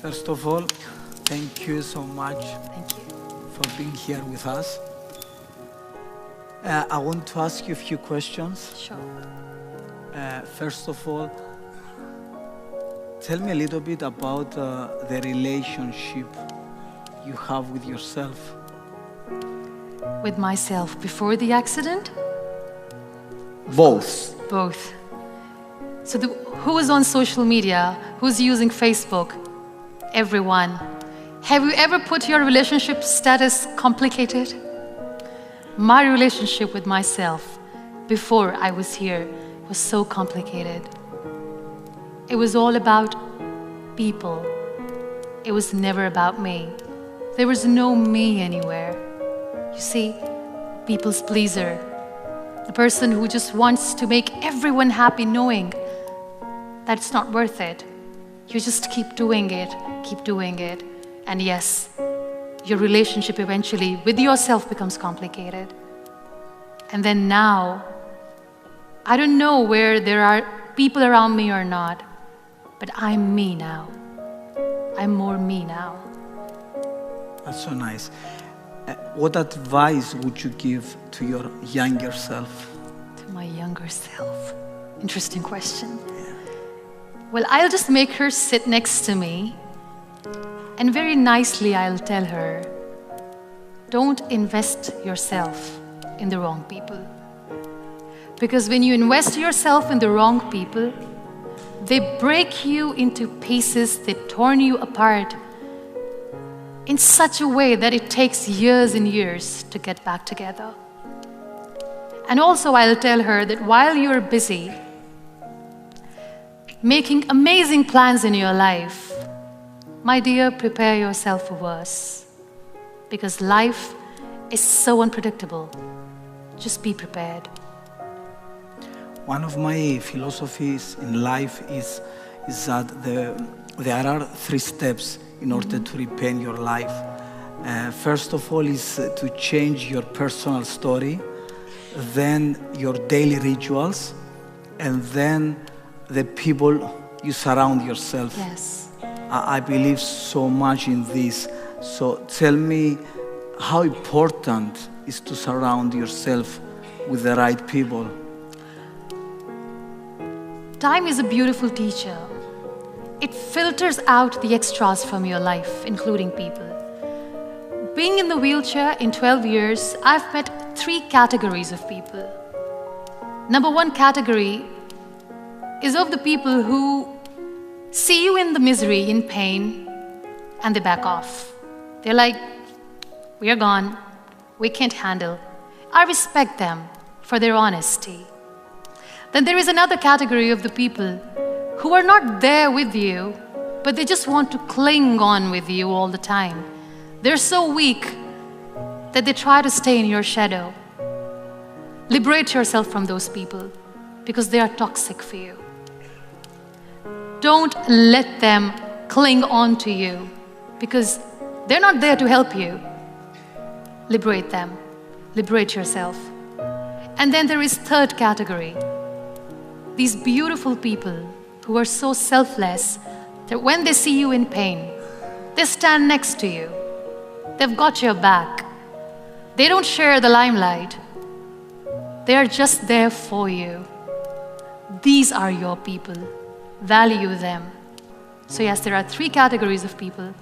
First of all, thank you so much Thank you. for being here with us. I want to ask you a few questions. Sure. First of all, tell me a little bit about the relationship you have with yourself. With myself before the accident? Both. Both. So who is on social media? Who's using Facebook? Everyone. Have you ever put your relationship status complicated? My relationship with myself before I was here was so complicated. It was all about people. It was never about me. There was no me anywhere. You see, people's pleaser. The person who just wants to make everyone happy knowing that it's not worth it. You just keep doing it, and yes, your relationship eventually with yourself becomes complicated. And then now, I don't know where there are people around me or not, but I'm me now. I'm more me now. That's so nice. What advice would you give to your younger self? To my younger self. Interesting question. Well, I'll just make her sit next to me, and very nicely I'll tell her, don't invest yourself in the wrong people. Because when you invest yourself in the wrong people, they break you into pieces, they torn you apart in such a way that it takes years and years to get back together. And also I'll tell her that while you're busy making amazing plans in your life, my dear, prepare yourself for worse. Because life is so unpredictable. Just be prepared. One of my philosophies in life is that there are 3 steps in order to repaint your life. First of all is to change your personal story, then your daily rituals, and then the people you surround yourself. Yes. I believe so much in this. So tell me how important is to surround yourself with the right people. Time is a beautiful teacher. It filters out the extras from your life, including people. Being in the wheelchair in 12 years, I've met 3 categories of people. Number 1 category is of the people who see you in the misery, in pain, and they back off. They're like, we are gone, we can't handle. I respect them for their honesty. Then there is another category of the people who are not there with you, but they just want to cling on with you all the time. They're so weak that they try to stay in your shadow. Liberate yourself from those people because they are toxic for you. Don't let them cling on to you because they're not there to help you. Liberate them. Liberate yourself. And then there is 3rd category. These beautiful people who are so selfless that when they see you in pain, they stand next to you. They've got your back. They don't share the limelight. They are just there for you. These are your people. Value them. So yes, there are 3 categories of people.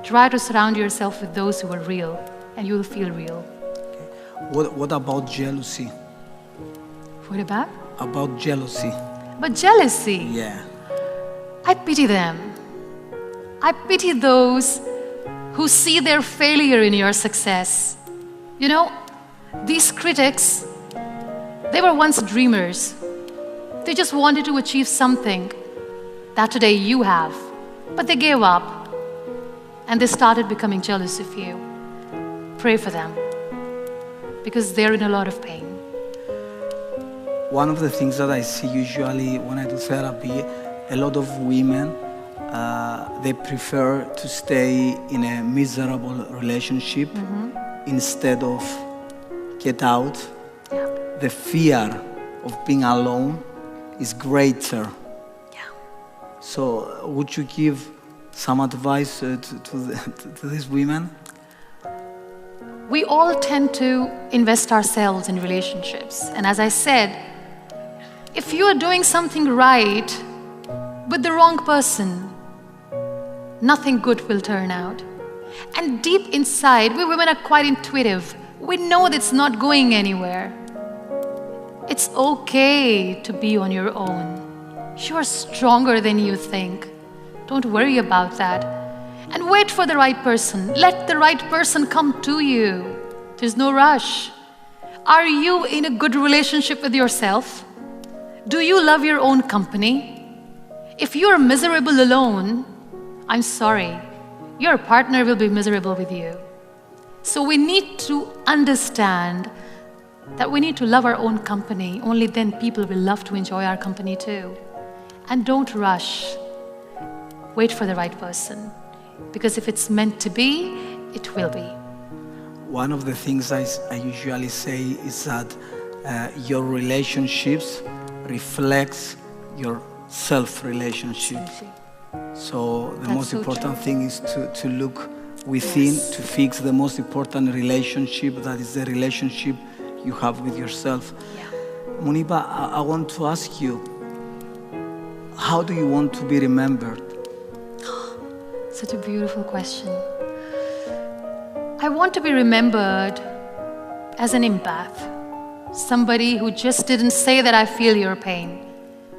Try to surround yourself with those who are real, and you will feel real. What about jealousy? What about? About jealousy. But jealousy. Yeah. I pity them. I pity those who see their failure in your success. You know, these critics, they were once dreamers. They just wanted to achieve something that today you have, but they gave up and they started becoming jealous of you. Pray for them because they're in a lot of pain. One of the things that I see usually when I do therapy, a lot of women, they prefer to stay in a miserable relationship instead of get out. Yeah. The fear of being alone is greater. Yeah. So would you give some advice to these women? We all tend to invest ourselves in relationships. And as I said, if you are doing something right with the wrong person, nothing good will turn out. And deep inside, we women are quite intuitive. We know that it's not going anywhere. It's okay to be on your own. You are stronger than you think. Don't worry about that. And wait for the right person. Let the right person come to you. There's no rush. Are you in a good relationship with yourself? Do you love your own company? If you're miserable alone, I'm sorry, your partner will be miserable with you. So we need to understand that we need to love our own company. Only then people will love to enjoy our company too. And don't rush. Wait for the right person. Because if it's meant to be, it will be. One of the things I usually say is that your relationships reflects your self-relationship. So the most important thing is to look within, to fix the most important relationship, that is the relationship you have with yourself. Yeah. Muniba, I want to ask you, how do you want to be remembered? Such a beautiful question. I want to be remembered as an empath, somebody who just didn't say that I feel your pain,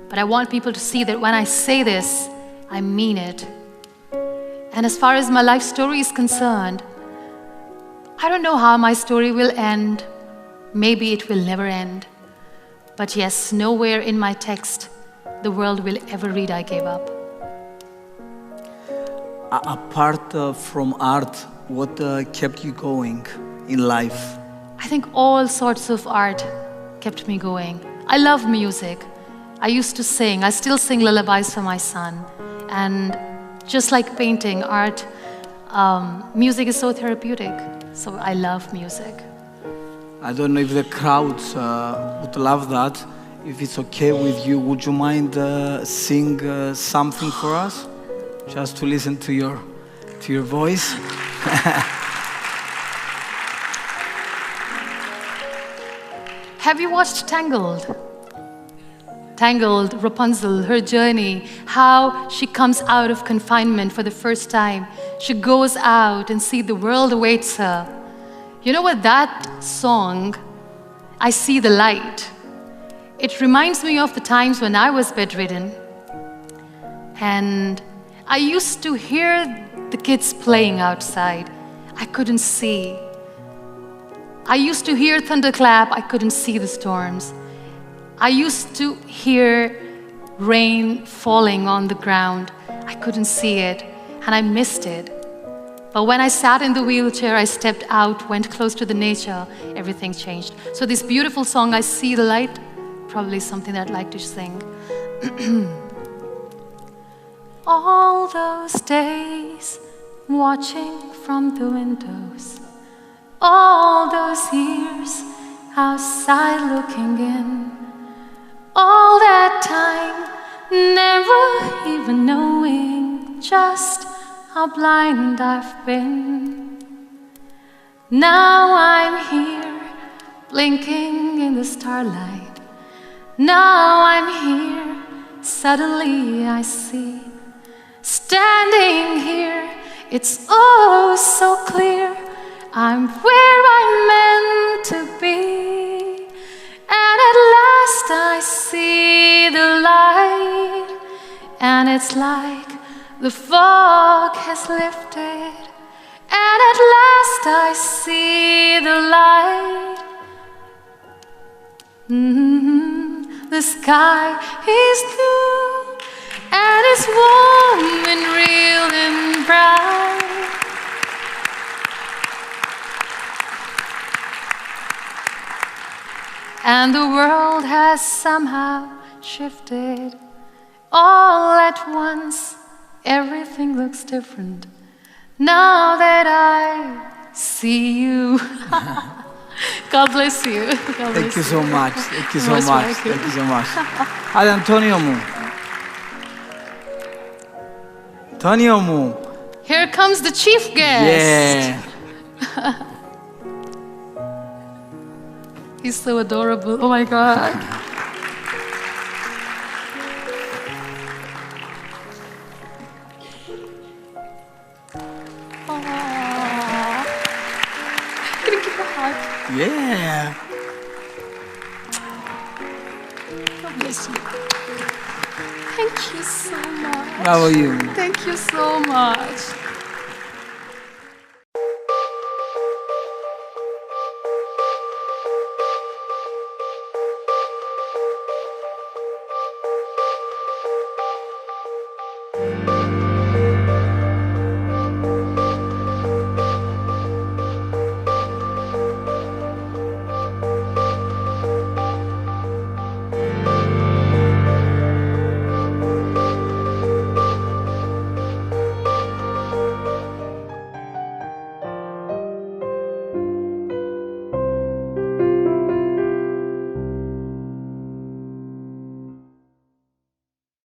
but I want people to see that when I say this, I mean it. And as far as my life story is concerned, I don't know how my story will end. Maybe it will never end. But yes, nowhere in my text the world will ever read I gave up. Apart from art, what kept you going in life? I think all sorts of art kept me going. I love music. I used to sing. I still sing lullabies for my son. And just like painting, art, music is so therapeutic. So I love music. I don't know if the crowds would love that. If it's okay with you, would you mind sing something for us? Just to listen to your voice. Have you watched Tangled? Tangled, Rapunzel, her journey, how she comes out of confinement for the first time. She goes out and sees the world awaits her. You know what, that song, I See the Light, it reminds me of the times when I was bedridden. And I used to hear the kids playing outside. I couldn't see. I used to hear thunderclap. I couldn't see the storms. I used to hear rain falling on the ground. I couldn't see it, and I missed it. But when I sat in the wheelchair, I stepped out, went close to the nature, everything changed. So this beautiful song, I See the Light, probably something that I'd like to sing. All those days watching from the windows, all those years outside looking in, all that time never even knowing just how blind I've been. Now I'm here blinking in the starlight. Now I'm here, suddenly I see. Standing here, it's oh so clear, I'm where I'm meant to be. And at last I see the light, and it's like the fog has lifted. And at last I see the light. The sky is blue, and it's warm and real and bright. And the world has somehow shifted. All at once, everything looks different. Now that I see you. God bless you. God bless Thank you so much. Thank you so Most much. welcome. Thank you so much. Άντε, Αντώνιο μου. Antonio Mu. Here comes the chief guest. Yeah. He's so adorable. Oh my God. Aww. Can you give a hug? Yeah. God bless you. Thank you so much. How are you? Thank you so much.